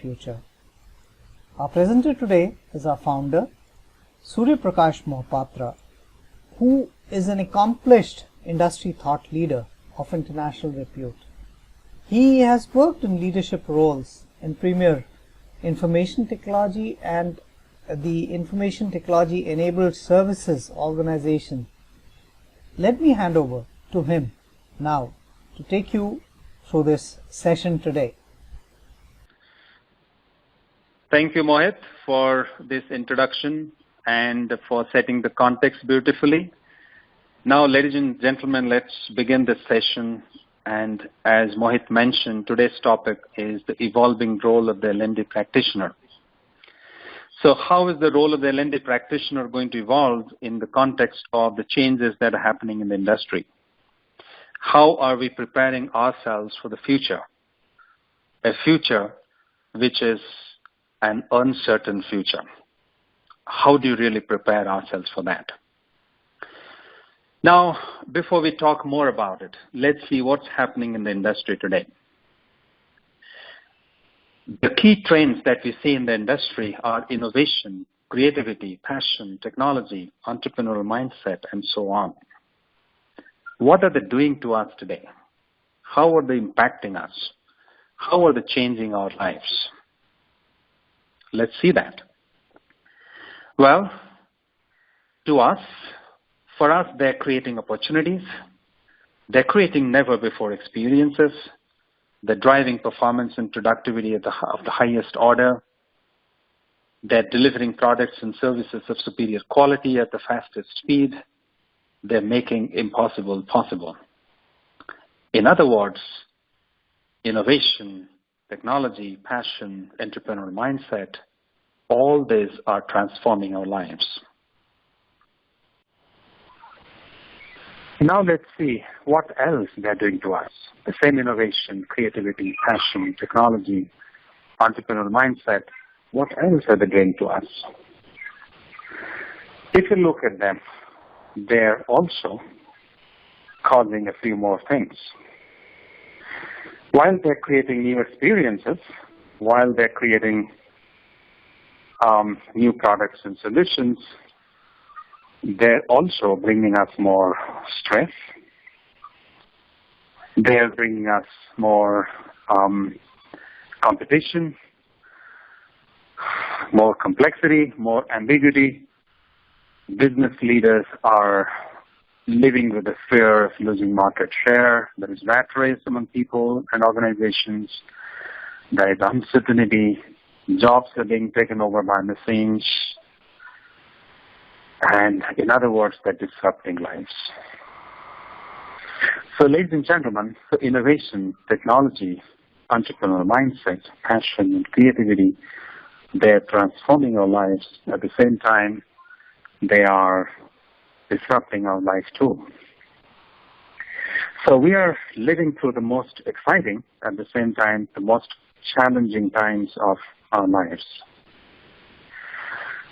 future. Our presenter today is our founder, Surya Prakash Mohapatra, who is an accomplished industry thought leader of international repute. He has worked in leadership roles in premier information technology and the information technology enabled services organization. Let me hand over to him now to take you through this session today. Thank you, Mohit, for this introduction and for setting the context beautifully. Now, ladies and gentlemen, let's begin this session. And as Mohit mentioned, today's topic is the evolving role of the L&D practitioner. So how is the role of the L&D practitioner going to evolve in the context of the changes that are happening in the industry? How are we preparing ourselves for the future? A future which is an uncertain future. How do you really prepare ourselves for that? Now, before we talk more about it, let's see what's happening in the industry today. The key trends that we see in the industry are innovation, creativity, passion, technology, entrepreneurial mindset, and so on. What are they doing to us today? How are they impacting us? How are they changing our lives? Let's see that. Well, for us, they're creating opportunities. They're creating never-before experiences. They're driving performance and productivity of the highest order. They're delivering products and services of superior quality at the fastest speed. They're making impossible possible. In other words, innovation, technology, passion, entrepreneurial mindset, all these are transforming our lives. Now let's see what else they're doing to us. The same innovation, creativity, passion, technology, entrepreneurial mindset, what else are they doing to us? If you look at them, they're also causing a few more things. While they're creating new experiences, while they're creating new products and solutions, they're also bringing us more stress. They're bringing us more competition, more complexity, more ambiguity. Business leaders are living with the fear of losing market share. There is rat race among people and organizations. There is uncertainty. Jobs are being taken over by machines. And in other words, they're disrupting lives. So ladies and gentlemen, for innovation, technology, entrepreneurial mindset, passion, and creativity, they're transforming our lives. At the same time, they are disrupting our life too. So we are living through the most exciting, at the same time, the most challenging times of our lives.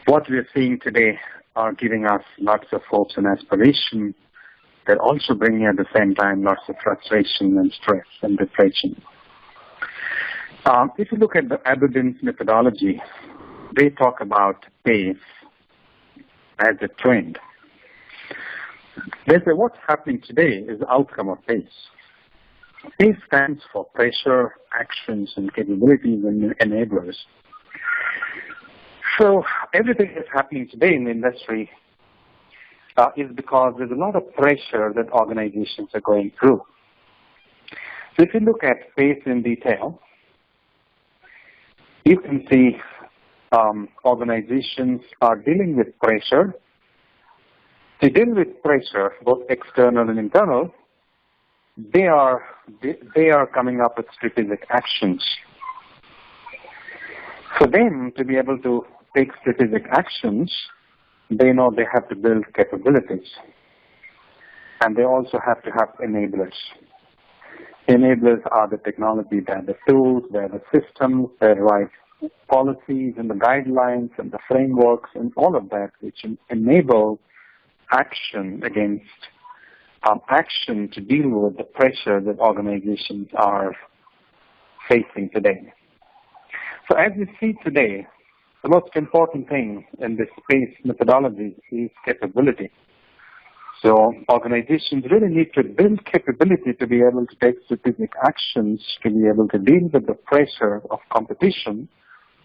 What we are seeing today are giving us lots of hopes and aspiration. They're also bringing at the same time lots of frustration and stress and depression. If you look at the Aberdeen's methodology, they talk about pace as a trend. They say what's happening today is the outcome of pace. Pace stands for pressure, actions, and capabilities and enablers. So everything that's happening today in the industry is because there's a lot of pressure that organizations are going through. So if you look at pace in detail, you can see organizations are dealing with pressure. To deal with pressure, both external and internal, they are coming up with strategic actions. For them to be able to take strategic actions, they know they have to build capabilities. And they also have to have enablers. Enablers are the technology, they're the tools, they're the systems, they're the right policies and the guidelines and the frameworks and all of that which enable action against action to deal with the pressure that organizations are facing today. So as we see today, the most important thing in this space methodology is capability. So organizations really need to build capability to be able to take strategic actions, to be able to deal with the pressure of competition,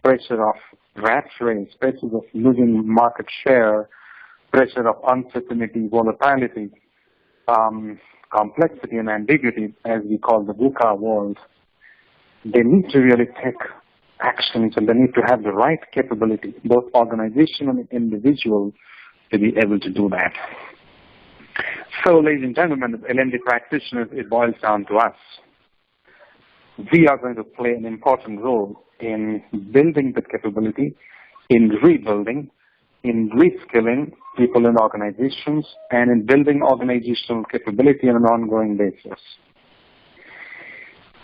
pressure of rat race, pressure of losing market share, pressure of uncertainty, volatility, complexity and ambiguity, as we call the VUCA world. They need to really take actions, and they need to have the right capability, both organizational and individual, to be able to do that. So, ladies and gentlemen, as L&D practitioners, it boils down to us. We are going to play an important role in building the capability, in rebuilding, in reskilling people in organizations, and in building organizational capability on an ongoing basis.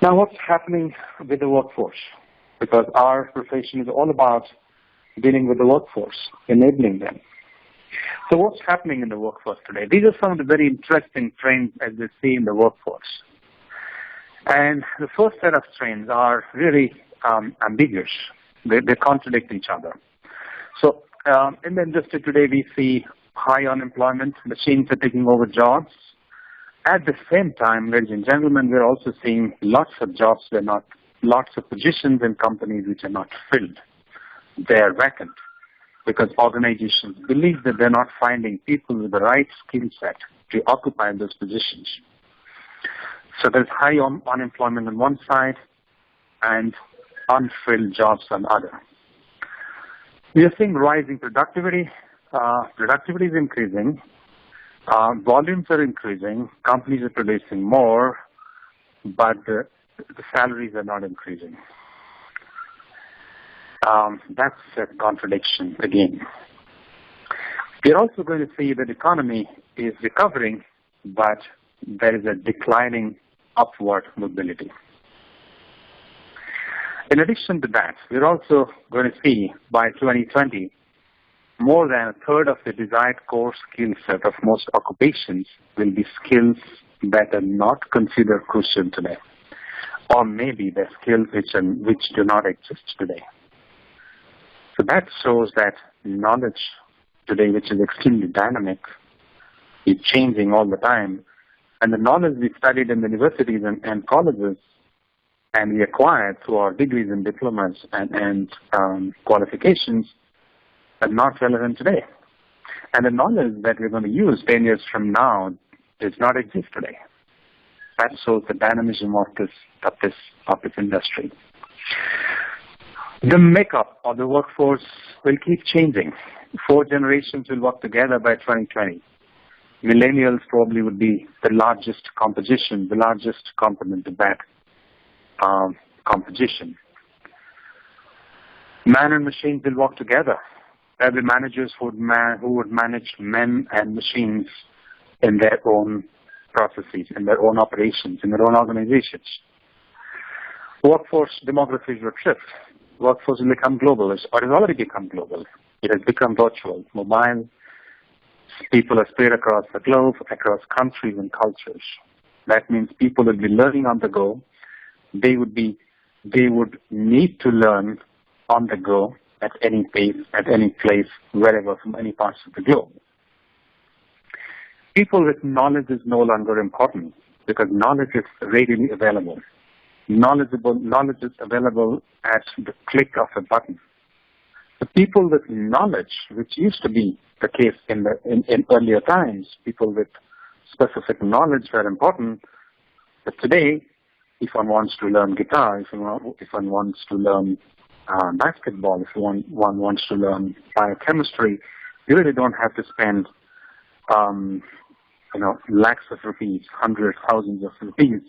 Now, what's happening with the workforce? Because our profession is all about dealing with the workforce, enabling them. So what's happening in the workforce today? These are some of the very interesting trends as we see in the workforce. And the first set of trends are really ambiguous. They contradict each other. So in the industry today, we see high unemployment. Machines are taking over jobs. At the same time, ladies and gentlemen, we're also seeing lots of jobs lots of positions in companies which are not filled. They are vacant because organizations believe that they're not finding people with the right skill set to occupy those positions. So there's high unemployment on one side and unfilled jobs on the other. We are seeing rising productivity. Productivity is increasing. Volumes are increasing. Companies are producing more, but the salaries are not increasing. That's a contradiction again. We're also going to see that the economy is recovering, but there is a declining upward mobility. In addition to that, we're also going to see by 2020, more than a third of the desired core skill set of most occupations will be skills that are not considered crucial today, or maybe they're skills which do not exist today. So that shows that knowledge today, which is extremely dynamic, is changing all the time. And the knowledge we studied in the universities and colleges and we acquired through our degrees and diplomas and qualifications are not relevant today. And the knowledge that we're going to use 10 years from now does not exist today. That shows the dynamism of this industry. The makeup of the workforce will keep changing. 4 generations will work together by 2020. Millennials probably would be the largest composition, the largest component of that composition. Man and machines will work together. There will be managers who would manage men and machines in their own processes, in their own operations, in their own organizations. Workforce demographies will shift. Workforce will become global, or it has already become global. It has become virtual, mobile. People are spread across the globe, across countries and cultures. That means people will be learning on the go. They would need to learn on the go at any pace, at any place, wherever, from any parts of the globe. People with knowledge is no longer important because knowledge is readily available. Knowledge is available at the click of a button. The people with knowledge, which used to be the case in earlier times, people with specific knowledge were important, but today, if one wants to learn guitar, if one wants to learn basketball, if one wants to learn biochemistry, you really don't have to spend lakhs of rupees, hundreds, thousands of rupees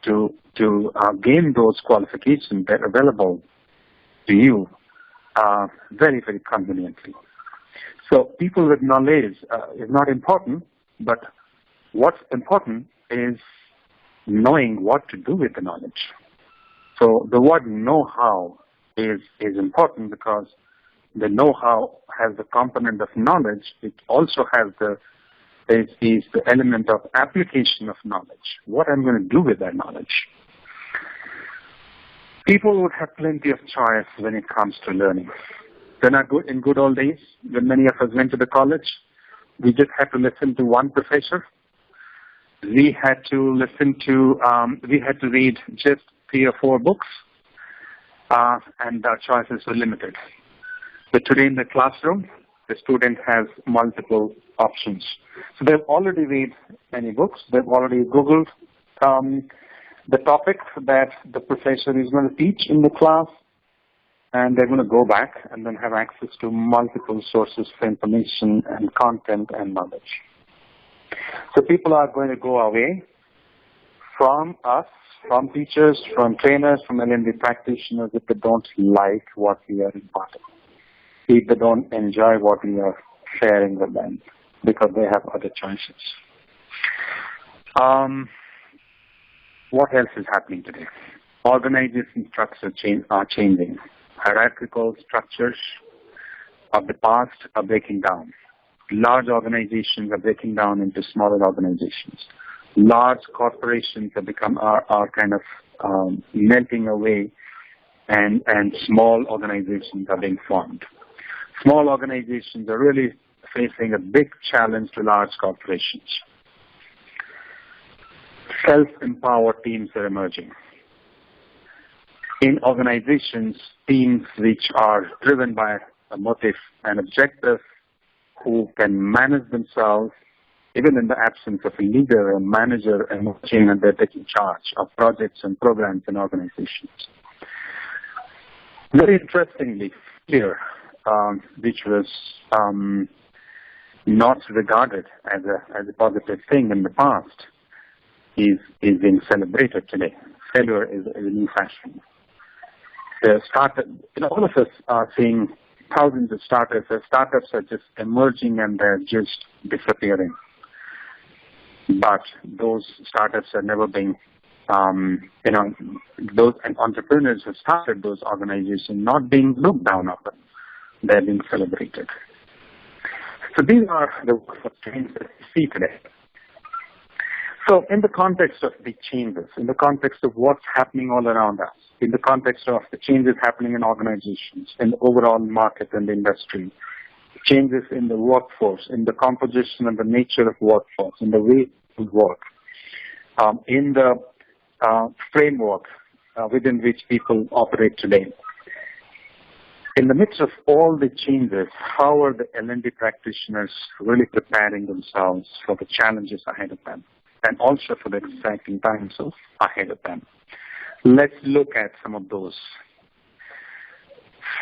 to gain those qualifications that are available to you very, very conveniently. So people with knowledge is not important, but what's important is knowing what to do with the knowledge. So the word know-how is important because the know-how has the component of knowledge. It also has the element of application of knowledge. What I'm going to do with that knowledge. People would have plenty of choice when it comes to learning. Then in good old days, when many of us went to the college, we just had to listen to one professor. We had to read just 3 or 4 books, and our choices were limited. But today in the classroom, the student has multiple options. So they've already read many books. They've already Googled the topic that the professor is going to teach in the class, and they're going to go back and then have access to multiple sources for information and content and knowledge. So people are going to go away from us, from teachers, from trainers, from L&D practitioners if they don't like what we are imparting, if they don't enjoy what we are sharing with them, because they have other choices. What else is happening today? Organization structures are changing. Hierarchical structures of the past are breaking down. Large organizations are breaking down into smaller organizations. Large corporations have are kind of melting away, and small organizations are being formed. Small organizations are really facing a big challenge to large corporations. Self-empowered teams are emerging. In organizations, teams which are driven by a motive and objective, who can manage themselves, even in the absence of a leader, a manager, and a team, and they're taking charge of projects and programs in organizations. Very interestingly, fear, which was not regarded as a positive thing in the past, is being celebrated today. Failure is a new fashion. All of us are seeing thousands of startups. Startups are just emerging and they're just disappearing. But those startups are never being, those entrepreneurs who started those organizations not being looked down upon. They're being celebrated. So these are the changes that we see today. So in the context of the changes, in the context of what's happening all around us, in the context of the changes happening in organizations, in the overall market and the industry, changes in the workforce, in the composition and the nature of workforce, in the way we work, in the framework within which people operate today. In the midst of all the changes, how are the L&D practitioners really preparing themselves for the challenges ahead of them, and also for the exciting times ahead of them? Let's look at some of those.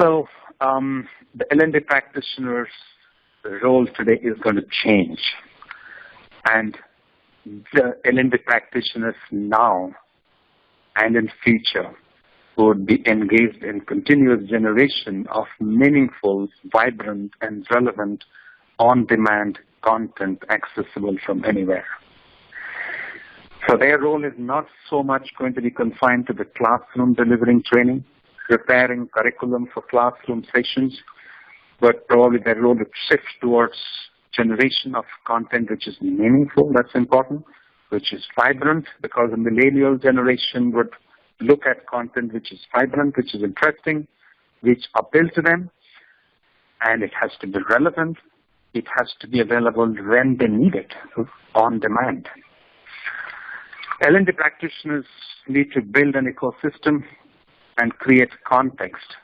So the L&D practitioner's role today is going to change. And the L&D practitioners now and in future would be engaged in continuous generation of meaningful, vibrant, and relevant on-demand content accessible from anywhere. So their role is not so much going to be confined to the classroom delivering training, preparing curriculum for classroom sessions, but probably their role will shift towards generation of content which is meaningful, that's important, which is vibrant, because the millennial generation would look at content which is vibrant, which is interesting, which appeals to them, and it has to be relevant. It has to be available when they need it, on demand. L&D practitioners need to build an ecosystem and create context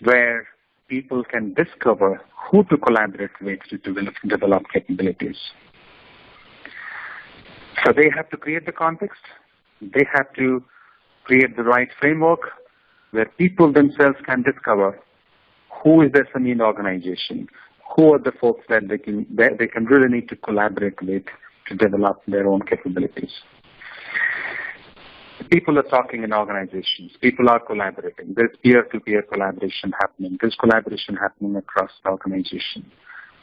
where people can discover who to collaborate with to develop capabilities. So they have to create the context. They have to create the right framework where people themselves can discover who is the SME in the organization, who are the folks that they can really need to collaborate with to develop their own capabilities. People are talking in organizations. People are collaborating. There's peer-to-peer collaboration happening. There's collaboration happening across the organization.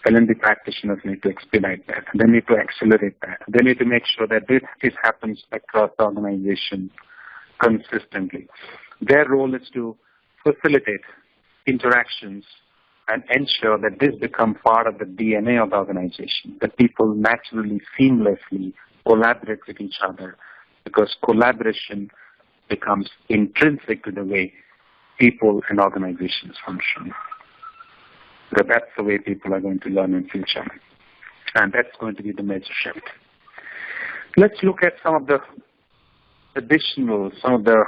L&D practitioners need to expedite that. They need to accelerate that. They need to make sure that this happens across the organization consistently. Their role is to facilitate interactions and ensure that this becomes part of the DNA of the organization, that people naturally, seamlessly collaborate with each other, because collaboration becomes intrinsic to the way people and organizations function. Because that's the way people are going to learn in future. And that's going to be the major shift. Let's look at some of the additional, some of the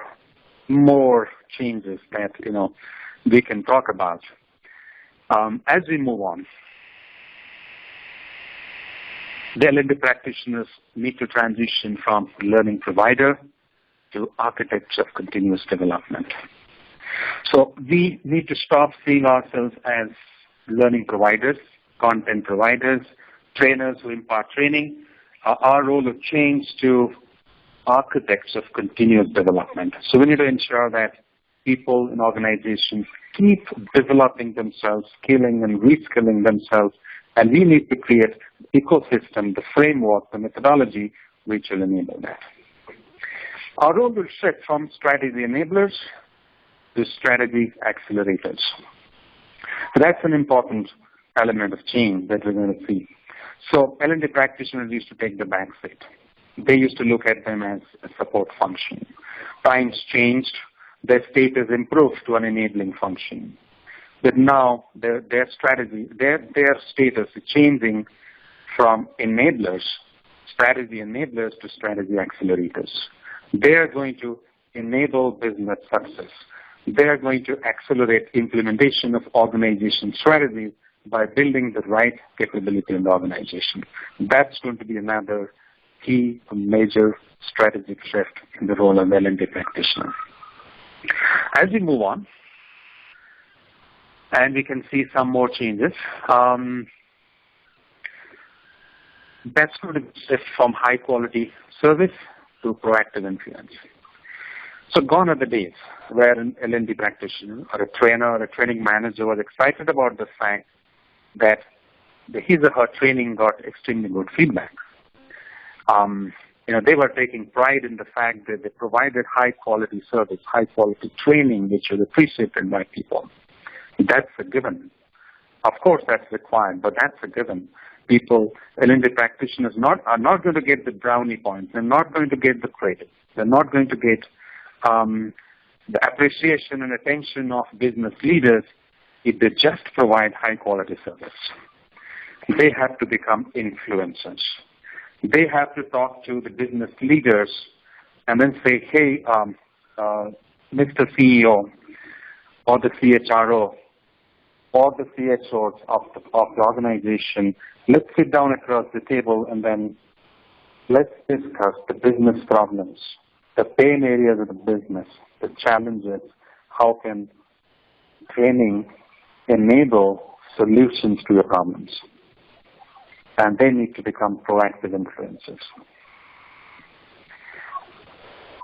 more changes that, we can talk about. As we move on, the L&D practitioners need to transition from learning provider to architects of continuous development. So we need to stop seeing ourselves as learning providers, content providers, trainers who impart training. Our role will change to architects of continuous development. So we need to ensure that people in organizations keep developing themselves, skilling and reskilling themselves, and we need to create ecosystem, the framework, the methodology which will enable that. Our role will shift from strategy enablers to strategy accelerators. So that's an important element of change that we're going to see. So L&D practitioners used to take the back seat. They used to look at them as a support function. Times changed. Their status improved to an enabling function. But now their strategy, their status is changing from enablers, strategy enablers, to strategy accelerators. They are going to enable business success. They are going to accelerate implementation of organization strategies by building the right capability in the organization. That's going to be another key major strategic shift in the role of L&D practitioner. As we move on, and we can see some more changes, that's going to shift from high quality service to proactive influence. So gone are the days where an L&D practitioner or a trainer or a training manager was excited about the fact that his or her training got extremely good feedback. They were taking pride in the fact that they provided high quality service, high quality training, which was appreciated by people. That's a given. Of course, that's required, but that's a given. People, L&D practitioners, are not going to get the brownie points. They're not going to get the credit. They're not going to get the appreciation and attention of business leaders if they just provide high quality service. They have to become influencers. They have to talk to the business leaders and then say, hey, Mr. CEO or the CHRO or the CHOs of the organization, let's sit down across the table and then let's discuss the business problems, the pain areas of the business, the challenges, how can training enable solutions to your problems. And they need to become proactive influencers.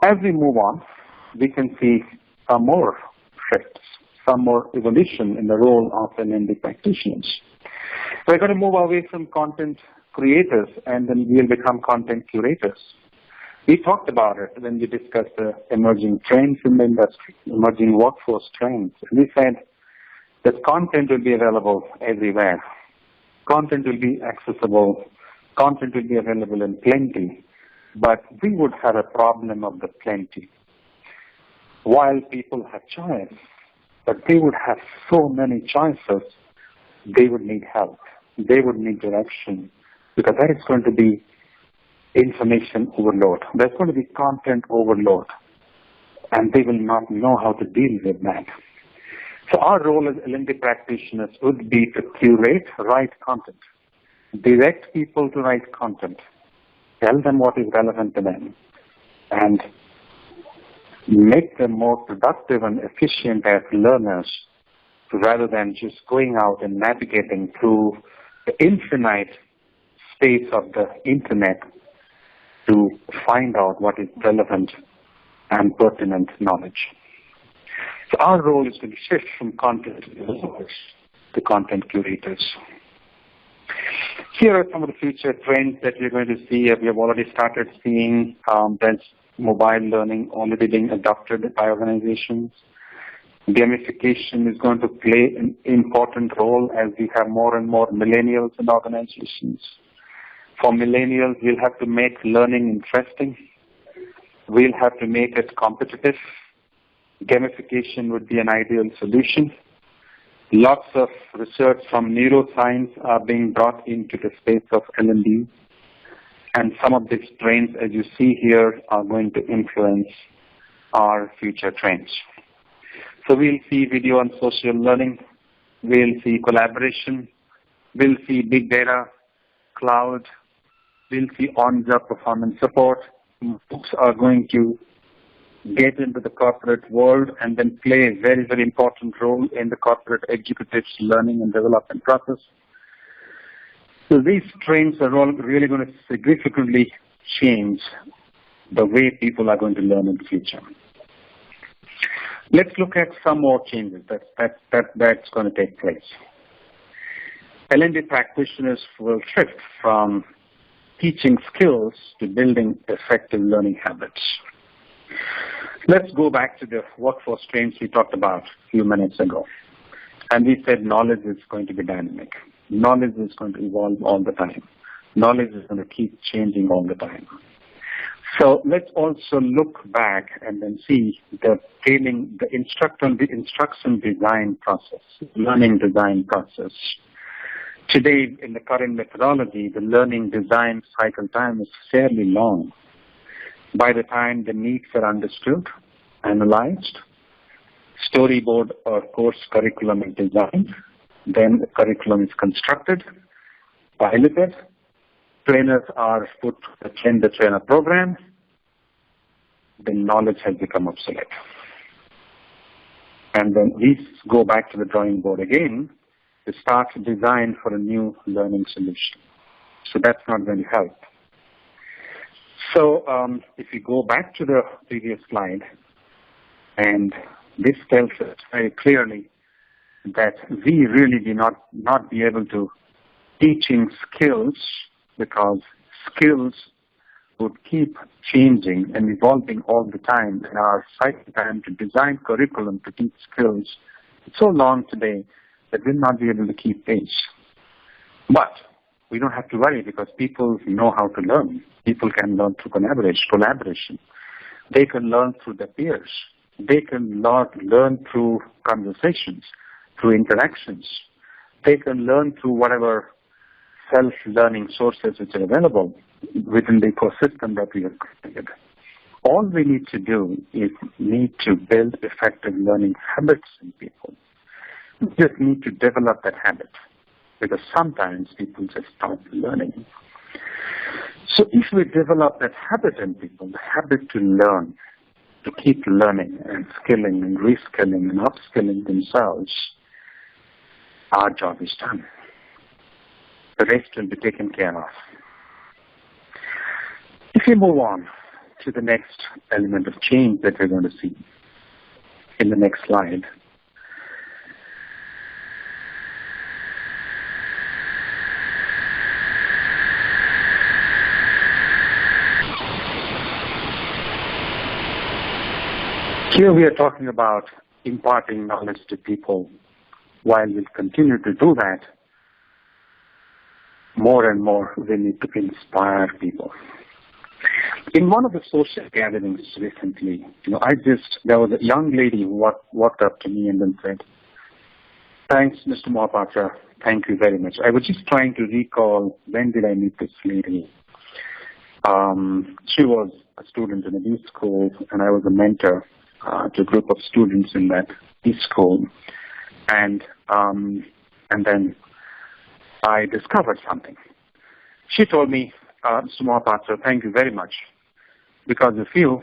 As we move on, we can see some more shifts, some more evolution in the role of L&D practitioners. We're going to move away from content creators and then we'll become content curators. We talked about it when we discussed the emerging trends in the industry, emerging workforce trends. We said that content will be available everywhere. Content will be accessible. Content will be available in plenty. But we would have a problem of the plenty. While people have choice, but they would have so many choices, they would need help. They would need direction. Because that is going to be information overload. There's going to be content overload. And they will not know how to deal with that. So our role as L&D practitioners would be to curate right content, direct people to right content, tell them what is relevant to them, and make them more productive and efficient as learners rather than just going out and navigating through the infinite space of the internet to find out what is relevant and pertinent knowledge. So our role is going to shift from content developers to content curators. Here are some of the future trends that we're going to see. We have already started seeing there's mobile learning already being adopted by organizations. Gamification is going to play an important role as we have more and more millennials in organizations. For millennials, we'll have to make learning interesting. We'll have to make it competitive. Gamification would be an ideal solution. Lots of research from neuroscience are being brought into the space of L&D. And some of these trends, as you see here, are going to influence our future trends. So we'll see video and social learning. We'll see collaboration. We'll see big data, cloud. We'll see on-job performance support. Books are going to get into the corporate world and then play a very, very important role in the corporate executives' learning and development process. So these trends are all really going to significantly change the way people are going to learn in the future. Let's look at some more changes that's going to take place. L&D practitioners will shift from teaching skills to building effective learning habits. Let's go back to the workforce trends we talked about a few minutes ago. And we said knowledge is going to be dynamic. Knowledge is going to evolve all the time. Knowledge is going to keep changing all the time. So let's also look back and then see the training, the instruction design process, learning design process. Today, in the current methodology, the learning design cycle time is fairly long. By the time the needs are understood, analyzed, storyboard or course curriculum is designed, then the curriculum is constructed, piloted, trainers are put to attend the trainer program, then knowledge has become obsolete. And then we go back to the drawing board again to start design for a new learning solution. So that's not going to help. So if we go back to the previous slide, and this tells us very clearly that we really do not be able to teaching skills, because skills would keep changing and evolving all the time, and our cycle time to design curriculum to teach skills is so long today that we'll not be able to keep pace. But we don't have to worry, because people know how to learn. People can learn through collaboration. They can learn through their peers. They can learn through conversations, through interactions. They can learn through whatever self-learning sources which are available within the ecosystem that we have created. All we need to do is need to build effective learning habits in people. We just need to develop that habit, because sometimes people just stop learning. So if we develop that habit in people, the habit to learn, to keep learning and skilling and reskilling and upskilling themselves, our job is done. The rest will be taken care of. If we move on to the next element of change that we're going to see in the next slide, here we are talking about imparting knowledge to people. While we'll continue to do that, more and more we need to inspire people. In one of the social gatherings recently, there was a young lady who walked up to me and then said, "Thanks, Mr. Mohapatra. Thank you very much. I was just trying to recall, when did I meet this lady?" She was a student in a B school, and I was a mentor to a group of students in that B school. And then I discovered something. She told me, "Mr. Mohapatra, thank you very much. Because of you,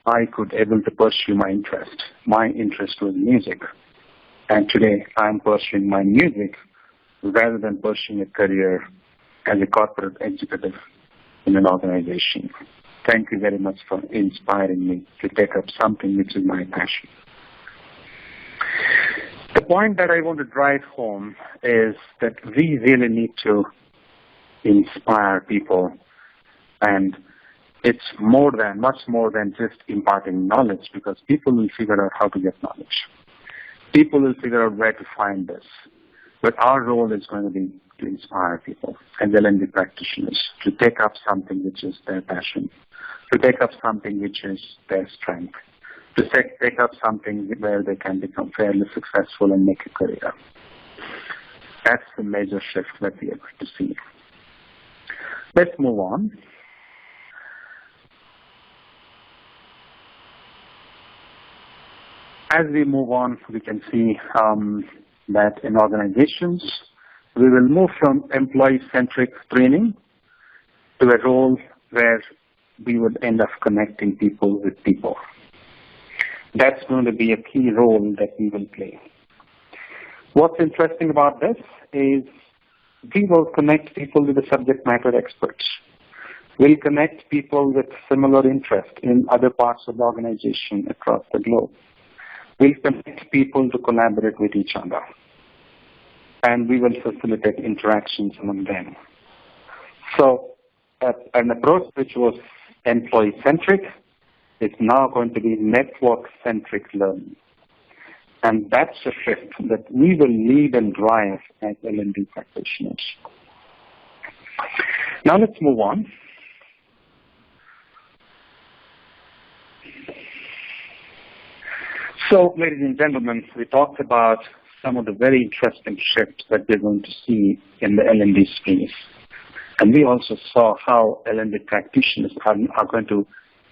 I could able to pursue my interest. My interest was music. And today I'm pursuing my music rather than pursuing a career as a corporate executive in an organization. Thank you very much for inspiring me to take up something which is my passion." The point that I want to drive home is that we really need to inspire people, and it's much more than just imparting knowledge, because people will figure out how to get knowledge. People will figure out where to find this. But our role is going to be to inspire people and L&D practitioners to take up something which is their passion, to take up something which is their strength, to take up something where they can become fairly successful and make a career. That's the major shift that we are going to see. Let's move on. As we move on, we can see that in organizations, we will move from employee-centric training to a role where we would end up connecting people with people. That's going to be a key role that we will play. What's interesting about this is we will connect people with the subject matter experts. We'll connect people with similar interest in other parts of the organization across the globe. We'll connect people to collaborate with each other. And we will facilitate interactions among them. So an approach which was employee-centric is now going to be network-centric learning. And that's a shift that we will lead and drive as L&D practitioners. Now let's move on. So, ladies and gentlemen, we talked about some of the very interesting shifts that we're going to see in the L&D space. And we also saw how L&D practitioners are going to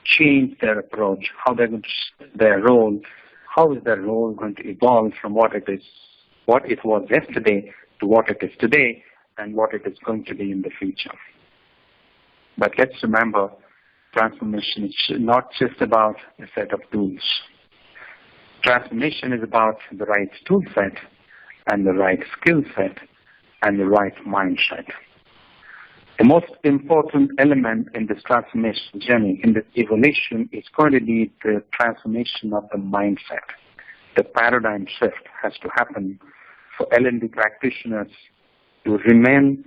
change their approach, how they're going to shift their role, how is their role going to evolve from what it was yesterday to what it is today and what it is going to be in the future. But let's remember, transformation is not just about a set of tools. Transformation is about the right tool set and the right skill set and the right mindset. The most important element in this transformation journey, in this evolution, is going to be the transformation of the mindset. The paradigm shift has to happen for L&D practitioners to remain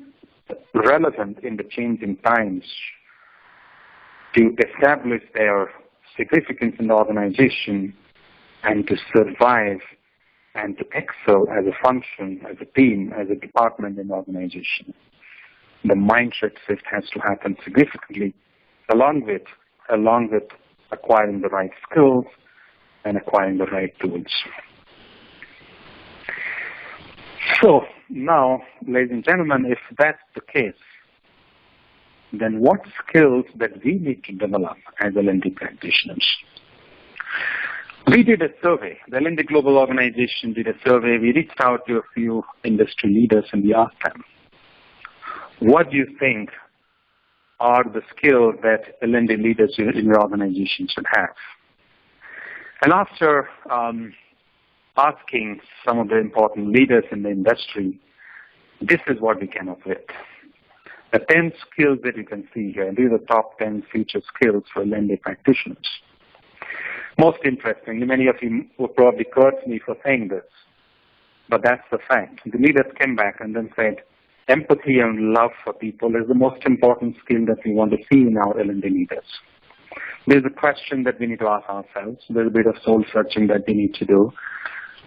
relevant in the changing times, to establish their significance in the organization, and to survive and to excel as a function, as a team, as a department in the organization. The mindset shift has to happen significantly along with acquiring the right skills and acquiring the right tools. So now, ladies and gentlemen, if that's the case, then what skills that we need to develop as L&D practitioners? We did a survey. The L&D Global Organization did a survey. We reached out to a few industry leaders and we asked them, what do you think are the skills that L&D leaders in your organization should have? And after asking some of the important leaders in the industry, this is what we came up with. The 10 skills that you can see here, these are the top 10 future skills for L&D practitioners. Most interestingly, many of you will probably curse me for saying this, but that's the fact. The leaders came back and then said, empathy and love for people is the most important skill that we want to see in our L&D leaders. There's a question that we need to ask ourselves. There's a bit of soul searching that we need to do,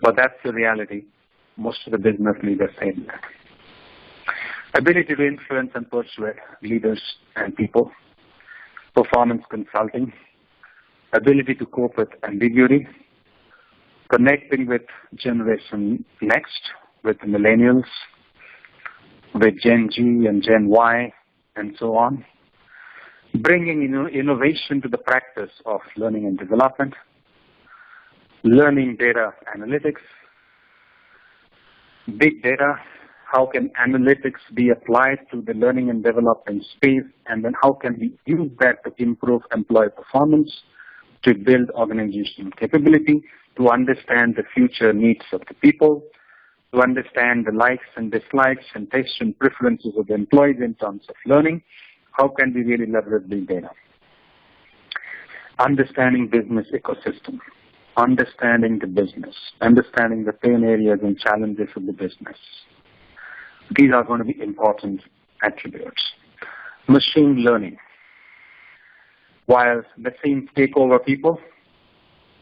but that's the reality. Most of the business leaders say that. Ability to influence and persuade leaders and people. Performance consulting. Ability to cope with ambiguity. Connecting with Generation Next, with millennials, with Gen G and Gen Y, and so on. Bringing innovation to the practice of learning and development. Learning data analytics. Big data. How can analytics be applied to the learning and development space, and then how can we use that to improve employee performance, to build organizational capability, to understand the future needs of the people, to understand the likes and dislikes and tastes and preferences of the employees in terms of learning. How can we really leverage big data? Understanding business ecosystem, understanding the business, understanding the pain areas and challenges of the business. These are going to be important attributes. Machine learning. While machines take over people,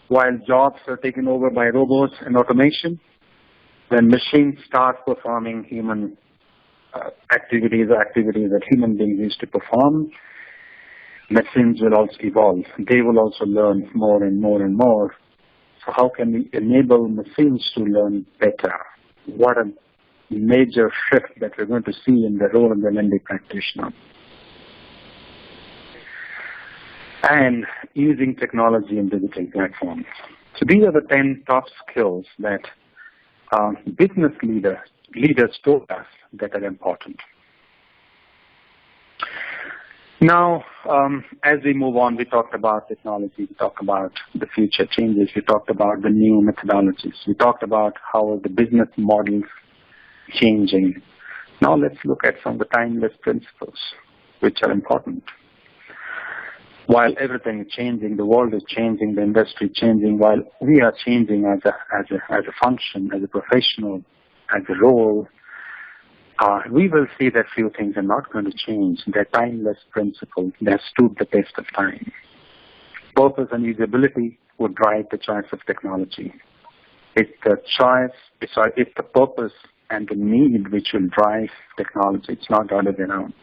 while jobs are taken over by robots and automation, when machines start performing human activities or activities that human beings used to perform, Machines will also evolve. They will also learn more and more and more. So how can we enable machines to learn better? What a major shift that we're going to see in the role of the L&D practitioner. And using technology and digital platforms. So these are the 10 top skills that business leaders told us that are important. Now, as we move on, we talked about technology, we talked about the future changes, we talked about the new methodologies, we talked about how the business models changing. Now let's look at some of the timeless principles which are important. While everything is changing, the world is changing, the industry is changing, while we are changing as a function, as a professional, as a role, we will see that few things are not going to change. They're timeless principles. They have stood the test of time. Purpose and usability would drive the choice of technology. It's the purpose and the need which will drive technology. It's not the other way around.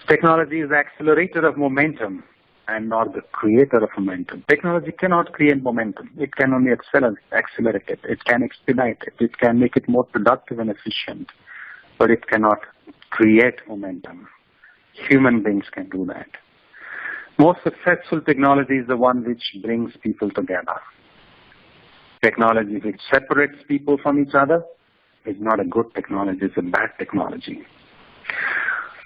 Technology is the accelerator of momentum and not the creator of momentum. Technology cannot create momentum. It can only accelerate it. It can expedite it. It can make it more productive and efficient. But it cannot create momentum. Human beings can do that. Most successful technology is the one which brings people together. Technology which separates people from each other is not a good technology, it's a bad technology.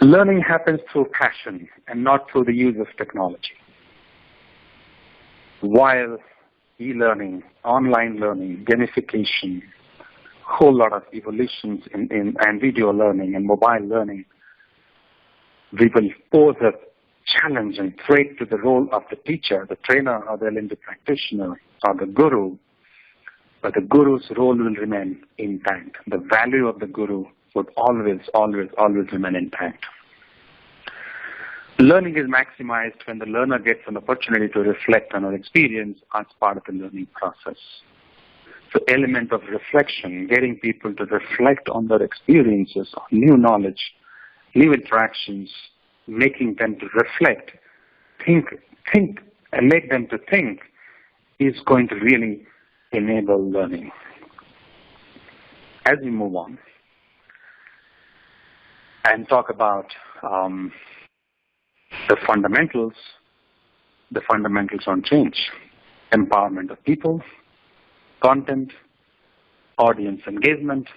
Learning happens through passion and not through the use of technology. While e-learning, online learning, gamification, whole lot of evolutions in video learning and mobile learning, we will pose a challenge and threat to the role of the teacher, the trainer, or the L&D practitioner, or the guru. But the guru's role will remain intact. The value of the guru would always remain intact. Learning is maximized when the learner gets an opportunity to reflect on her experience as part of the learning process. So element of reflection, getting people to reflect on their experiences, on new knowledge, new interactions, making them to reflect, think, and make them to think is going to really enable learning. As we move on and talk about the fundamentals don't change. Empowerment of people, content, audience engagement,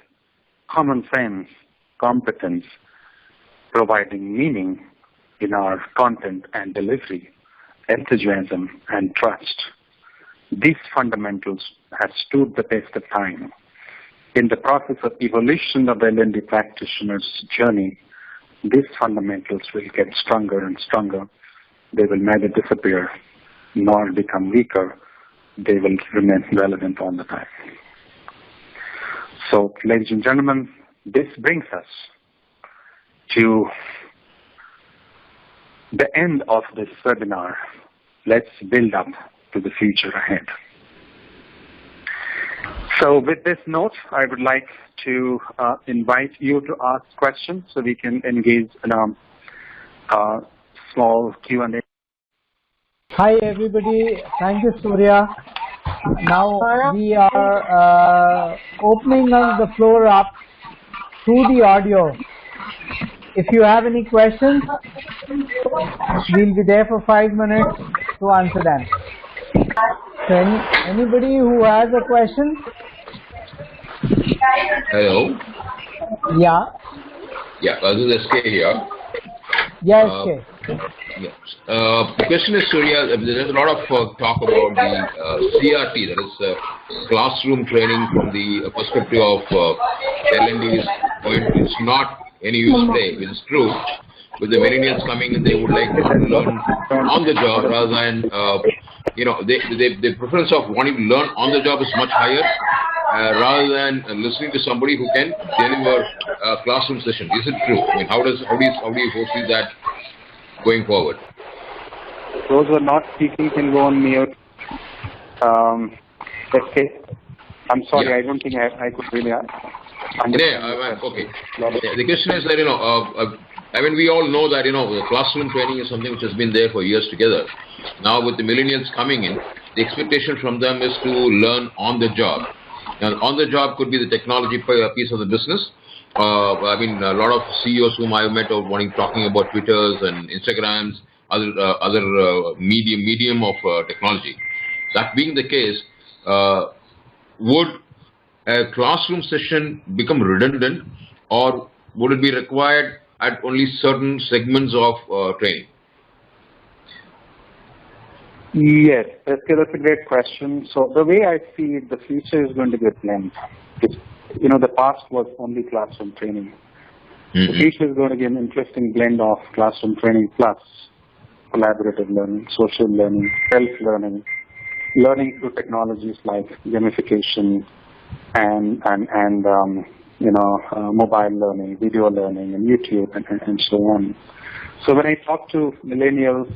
common sense, competence, providing meaning in our content and delivery, enthusiasm and trust. These fundamentals have stood the test of time. In the process of evolution of the L&D practitioner's journey, these fundamentals will get stronger and stronger. They will neither disappear nor become weaker. They will remain relevant all the time. So, ladies and gentlemen, this brings us to the end of this webinar. Let's build up to the future ahead. So with this note, I would like to invite you to ask questions so we can engage in a small Q&A. Hi everybody, thank you Surya. Now we are opening the floor up through the audio. If you have any questions, we'll be there for 5 minutes to answer them. So anybody who has a question? Hello. Yeah. Yeah, this is SK here. Yeah, SK. Yes. The question is, Surya, there is a lot of talk about the CRT, that is classroom training from the perspective of L&D is not any use today, which is true. With the millennials coming in, they would like to learn on the job rather than, the preference of wanting to learn on the job is much higher rather than listening to somebody who can deliver a classroom session. Is it true? I mean, how do you foresee that going forward? Those who are not speaking can go on mute. Okay. I'm sorry, yeah. I don't think I could really okay. The question is that, I mean, we all know that, the classroom training is something which has been there for years together. Now with the millennials coming in, the expectation from them is to learn on the job. Now, on the job could be the technology piece of the business. I mean, a lot of CEOs whom I've met are talking about Twitters and Instagrams, other medium of technology. That being the case, would a classroom session become redundant, or would it be required at only certain segments of training? Yes, that's a great question. So the way I see it, the future is going to be a blend. The past was only classroom training. The future is going to be an interesting blend of classroom training plus collaborative learning, social learning, self-learning, learning through technologies like gamification and mobile learning, video learning, and YouTube, and so on. So when I talk to millennials,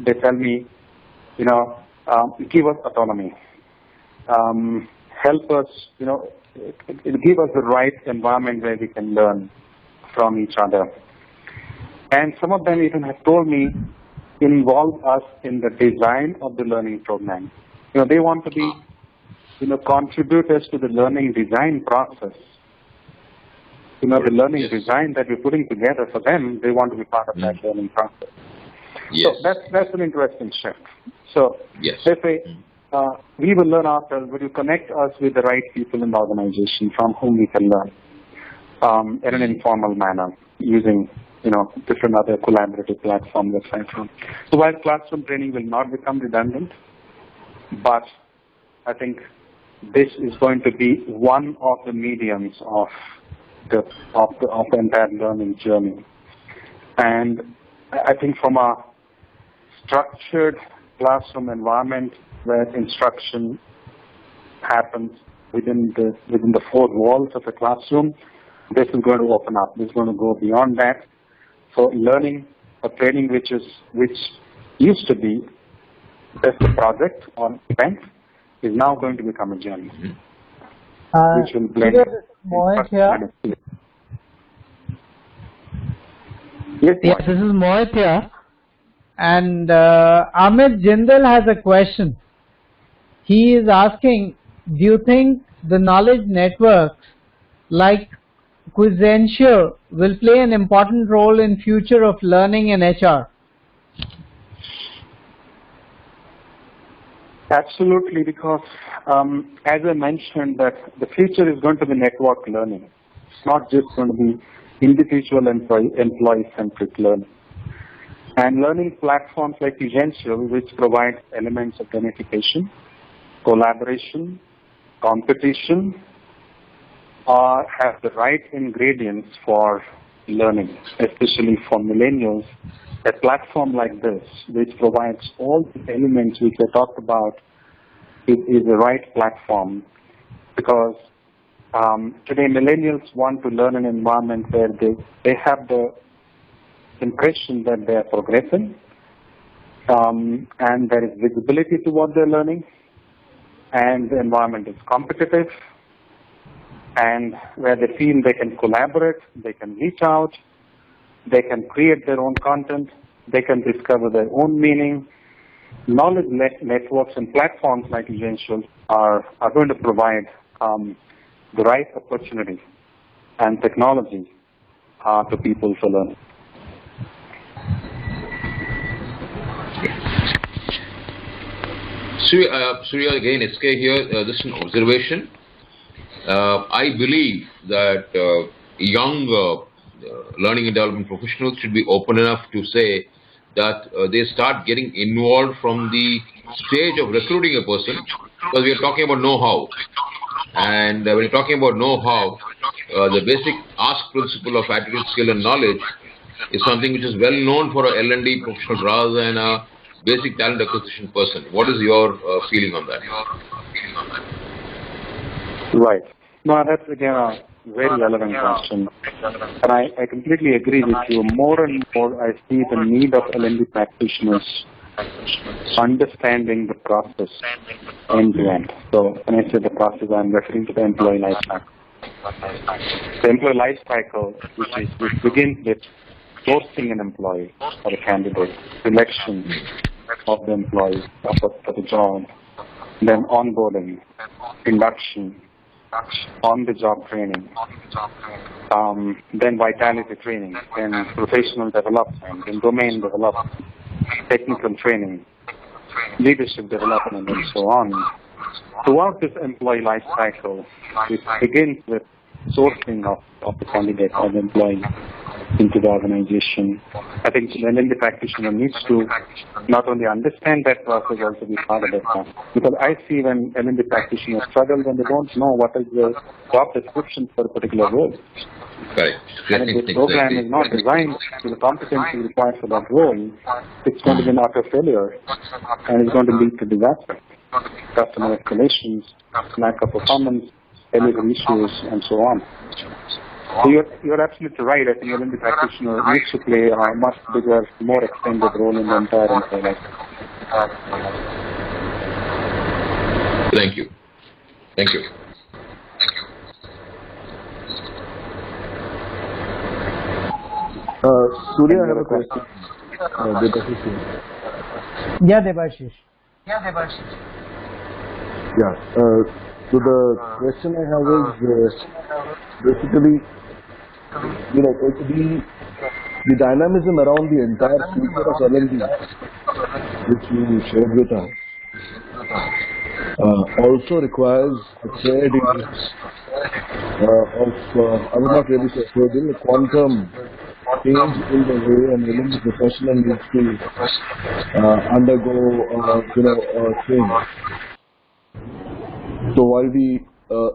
they tell me, give us autonomy, help us, give us the right environment where we can learn from each other. And some of them even have told me, involve us in the design of the learning program. They want to be, contributors to the learning design process. The learning design that we're putting together for them, they want to be part of that learning process. Yes. So that's an interesting shift. So yes. They say, we will learn ourselves, but you connect us with the right people in the organization from whom we can learn in an informal manner using different other collaborative platforms, etc. So while classroom training will not become redundant, but I think this is going to be one of the mediums of the entire learning journey. And I think from a structured classroom environment where instruction happens within the four walls of a classroom, this is going to open up. This is going to go beyond that. So learning or training which used to be just a project or event is now going to become a journey. Which will blend. Mohit here. Yes, this is Mohit here. And Amit Jindal has a question. He is asking, do you think the knowledge networks like Practitioner will play an important role in future of learning in HR? Absolutely, because as I mentioned, that the future is going to be network learning. It's not just going to be individual employee-centric learning. And learning platforms like Practitioner, which provide elements of gamification, collaboration, competition, have the right ingredients for learning, especially for millennials. A platform like this, which provides all the elements which I talked about, is the right platform, because today millennials want to learn an environment where they have the impression that they are progressing, and there is visibility to what they're learning, and the environment is competitive, and where they feel they can collaborate, they can reach out, they can create their own content, they can discover their own meaning. Knowledge networks and platforms like Practitioner are going to provide the right opportunity and technology to people to learn. Surya, again, SK here, this is an observation. I believe that young learning and development professionals should be open enough to say that they start getting involved from the stage of recruiting a person, because we are talking about know-how. And when you're talking about know-how, the basic ask principle of attitude, skill, and knowledge is something which is well known for a L&D professional rather than a basic talent acquisition person. What is your feeling on that? Right. No, that's again a very relevant question. And I completely agree with you. More and more I see the need of L&D practitioners understanding the process end to end. So when I say the process, I'm referring to the employee life cycle. The employee life cycle, which begins with sourcing an employee or a candidate, selection of the employee for the job, then onboarding, induction, on-the-job training, then vitality training, then professional development, then domain development, technical training, leadership development, and so on. Throughout this employee life cycle, it begins with sourcing of the candidate or the employee into the organization. I think the L&D practitioner needs to not only understand that process, also be part of that process. Because I see when L&D practitioners struggle when they don't know what is the job description for a particular role. Right. And if the program is not designed to the competency required for that role, it's going to be an utter failure and it's going to lead to disaster. Customer escalations, lack of performance, delivery issues, and so on. So you're absolutely right. I think the L&D practitioner needs to play a much bigger, more extended role in the entire employee life. Thank you. Thank you. Surya, I have a question. Yeah, Debashish. Yeah. So the question I have is basically, the dynamism around the entire future of L&D, which you shared with us, also requires a fair degree I would not really say fair degree, a quantum change in the way an L&D professional needs to undergo, change. So while the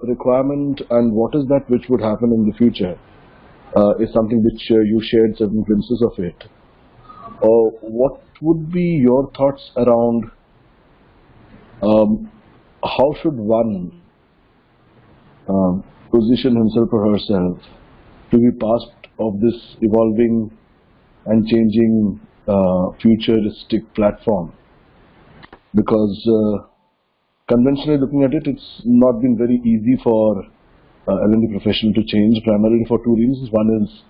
requirement and what is that which would happen in the future is something which you shared certain glimpses of it, what would be your thoughts around how should one position himself or herself to be part of this evolving and changing futuristic platform? Because conventionally looking at it, it's not been very easy for L&D professional to change, primarily for two reasons. One is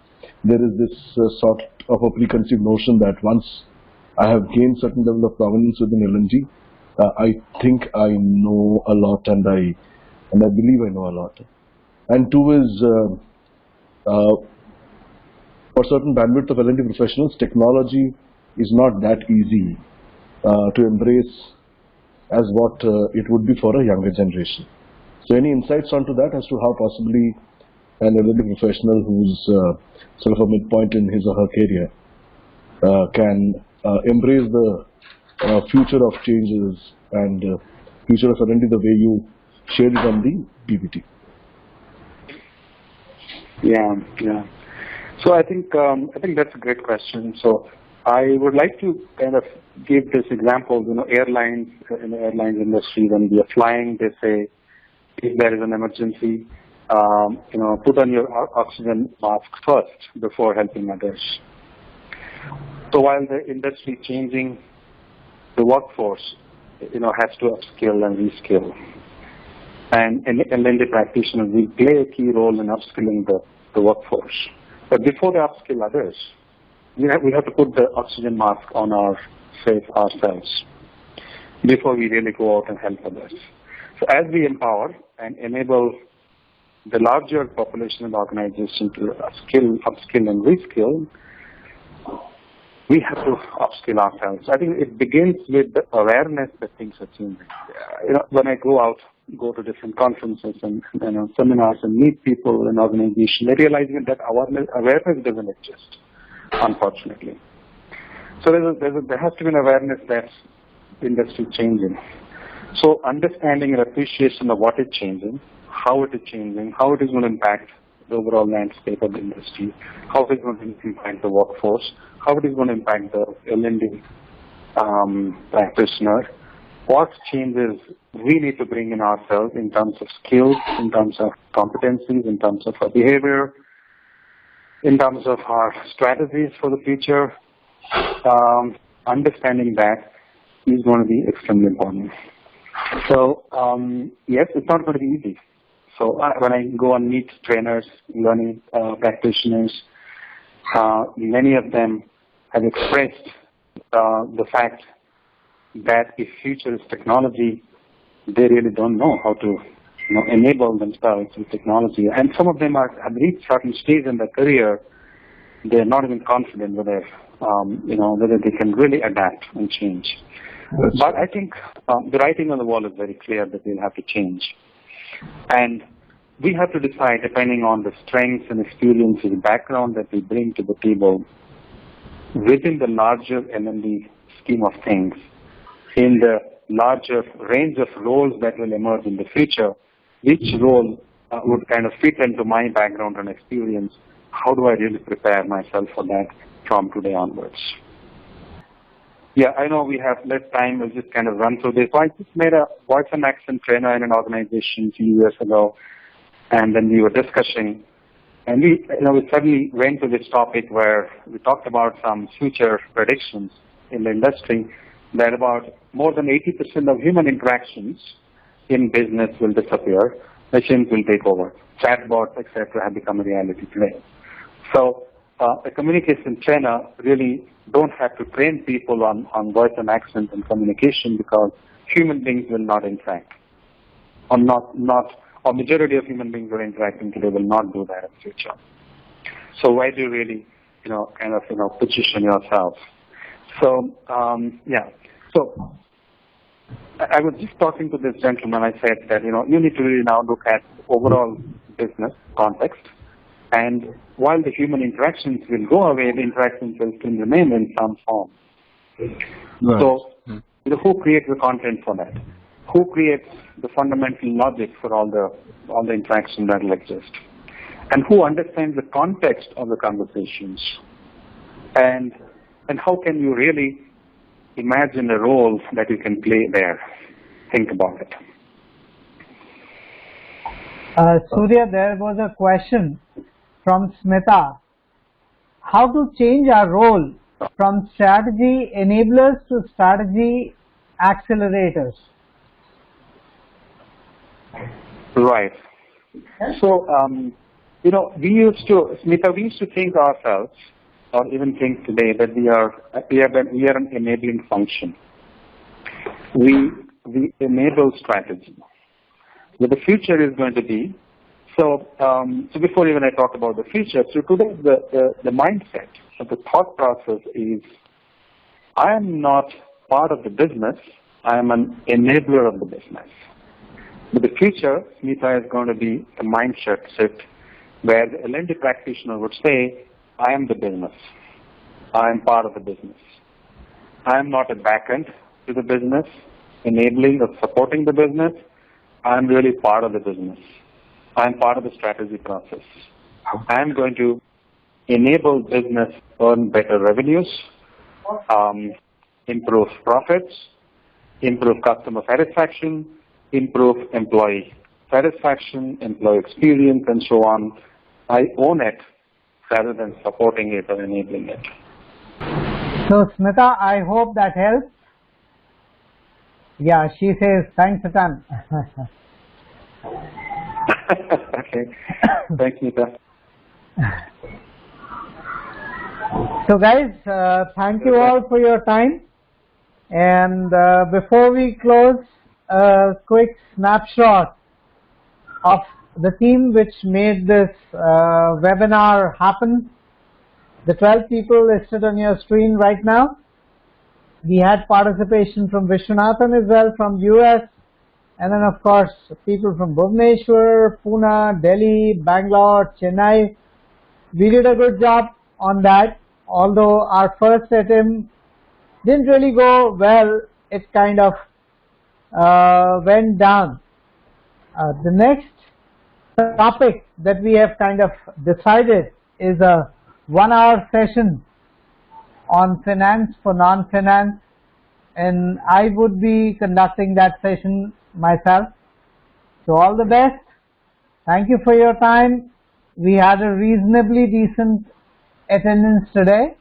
there is this sort of a preconceived notion that once I have gained certain level of prominence within L&D, I think I know a lot and I believe I know a lot. And two is for certain bandwidth of L&D professionals, technology is not that easy to embrace as what it would be for a younger generation. So any insights onto that as to how possibly an L&D professional who's sort of a midpoint in his or her career can embrace the future of changes and future of L&D the way you shared it on the PPT? Yeah. So I think that's a great question. So I would like to kind of give this example. Airlines, in the airlines industry, when we are flying, they say, if there is an emergency, put on your oxygen mask first before helping others. So while the industry is changing, the workforce, has to upskill and reskill. And L&D practitioners will play a key role in upskilling the workforce. But before they upskill others, we have to put the oxygen mask on ourselves before we really go out and help others. So as we empower and enable the larger population of the organization to upskill and reskill, we have to upskill ourselves. I think it begins with the awareness that things are changing. When I go to different conferences and seminars and meet people in organizations, I realize that awareness doesn't exist, unfortunately. So there has to be an awareness that the industry is changing. So understanding and appreciation of what is changing, how it is changing, how it is going to impact the overall landscape of the industry, how it is going to impact the workforce, how it is going to impact the L&D practitioner, what changes we need to bring in ourselves in terms of skills, in terms of competencies, in terms of our behavior, in terms of our strategies for the future. Understanding that is going to be extremely important. So, yes, it's not going to be easy. So when I go and meet trainers, learning practitioners, Many of them have expressed the fact that if future is technology, they really don't know how to enable themselves with technology. And some of them have reached certain stage in their career, they're not even confident whether they can really adapt and change. But I think the writing on the wall is very clear that we'll have to change. And we have to decide, depending on the strengths and experiences and background that we bring to the table, within the larger L&D scheme of things, in the larger range of roles that will emerge in the future, which role would kind of fit into my background and experience. How do I really prepare myself for that from today onwards? Yeah, I know we have less time. We'll just kind of run through this. So I just made a voice and accent trainer in an organization a few years ago, and then we were discussing, and we suddenly went to this topic where we talked about some future predictions in the industry that about more than 80% of human interactions in business will disappear. Machines will take over. Chatbots, etc., have become a reality today. So a communication trainer really don't have to train people on voice and accent and communication, because human beings will not interact. Or majority of human beings who are interacting today will not do that in the future. So why do you really, position yourself? So, So I was just talking to this gentleman. I said that, you need to really now look at overall business context. And while the human interactions will go away, the interactions will still remain in some form. Right. So, who creates the content for that? Who creates the fundamental logic for all the interaction that will exist? And who understands the context of the conversations? And how can you really imagine a role that you can play there? Think about it. Surya, there was a question from Smita. How to change our role from strategy enablers to strategy accelerators? Right. So, we used to think ourselves, or even think today, that we are an enabling function. We enable strategy. What the future is going to be. So before even I talk about the future, so today the mindset of the thought process is, I am not part of the business, I am an enabler of the business. But the future, Smita, is going to be a mindset shift where the L&D practitioner would say, I am the business. I am part of the business. I am not a backend to the business, enabling or supporting the business. I am really part of the business. I am part of the strategy process. I am going to enable business earn better revenues, improve profits, improve customer satisfaction, improve employee satisfaction, employee experience, and so on. I own it rather than supporting it or enabling it. So, Smita, I hope that helps. Yeah, she says, thanks a ton. Okay. Thanks, Smita. So, guys, thank you all for your time. And before we close, a quick snapshot of the team which made this webinar happen. The 12 people listed on your screen right now. We had participation from Vishwanathan as well from US, and then of course people from Bhubaneswar, Pune, Delhi, Bangalore, Chennai. We did a good job on that, although our first attempt didn't really go well. It kind of went down. The next topic that we have kind of decided is a 1-hour session on finance for non-finance, and I would be conducting that session myself. So all the best. Thank you for your time. We had a reasonably decent attendance today,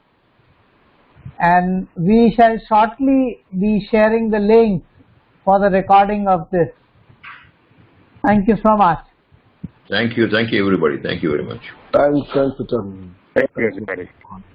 and we shall shortly be sharing the link for the recording of this. Thank you so much. Thank you everybody. Thank you very much. Thanks, Satan. That is very important.